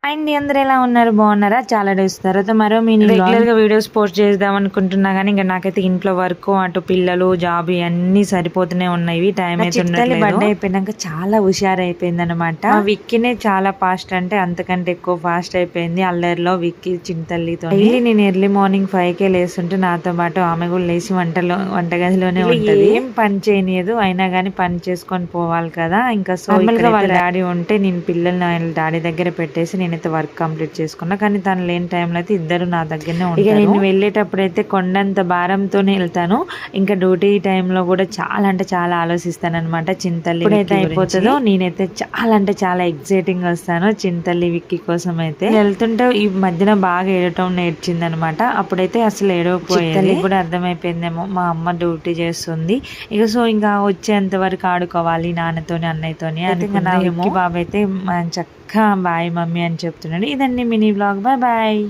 And అందరూ ఎలా ఉన్నారు, బాగున్నారా? చాలా డేస్ తర్వాత మరో మినీ రెగ్యులర్ గా వీడియోస్ పోస్ట్ చేద్దాం అనుకుంటున్నా గానీ ఇంకా నాకైతే ఇంట్లో వర్క్, అటు పిల్లలు, జాబ్ అన్ని సరిపోతూనే ఉన్నాయి. టైం అయితే బర్త్డే అయిపోయినాక చాలా హుషారు అయిపోయింది అనమాట. విక్కీనే చాలా ఫాస్ట్, అంటే అంతకంటే ఎక్కువ ఫాస్ట్ అయిపోయింది అల్లరిలో విక్కీ చింతల్లితో. నేను ఎర్లీ మార్నింగ్ 5కే లేస్తుంటే నాతో పాటు ఆమె కూడా లేచి వంటగదిలోనే ఉంటది. ఏం పని చేయనియదు, అయినా గానీ పని చేసుకొని పోవాలి కదా. ఇంకా సో వాళ్ళ డాడీ ఉంటే నేను పిల్లల్ని డాడీ దగ్గర పెట్టేసి నేనైతే వర్క్ కంప్లీట్ చేసుకున్నా. కానీ తను లేని టైంలో అయితే ఇద్దరు నా దగ్గరనే ఉంటారు. ఇక నేను వెళ్ళేటప్పుడు అయితే కొండంత భారంతోనే వెళ్తాను. ఇంకా డ్యూటీ టైంలో కూడా చాలా అంటే చాలా ఆలోచిస్తాను అనమాట. చింతల్లి ఎప్పుడైతే అయిపోతుందో నేనైతే చాలా అంటే చాలా ఎక్సైటింగ్ వస్తాను చింతల్లి విక్కీ కోసం. అయితే వెళ్తుంటే ఈ మధ్యన బాగా ఏడటం నేర్చింది అనమాట. అప్పుడైతే అసలు ఏడవకపోయేది. కూడా అర్థమైపోయిందేమో మా అమ్మ డ్యూటీ చేస్తుంది, ఇక సో ఇంకా వచ్చేంత వరకు ఆడుకోవాలి నాన్నతోని అన్నయ్యతోని. అయితే ఇంకా నా విక్కీ బాబు అయితే చక్కగా బాయ్ మమ్మీ అని చెప్తున్నాడు. ఇదండి మినీ బ్లాగ్. Bye bye.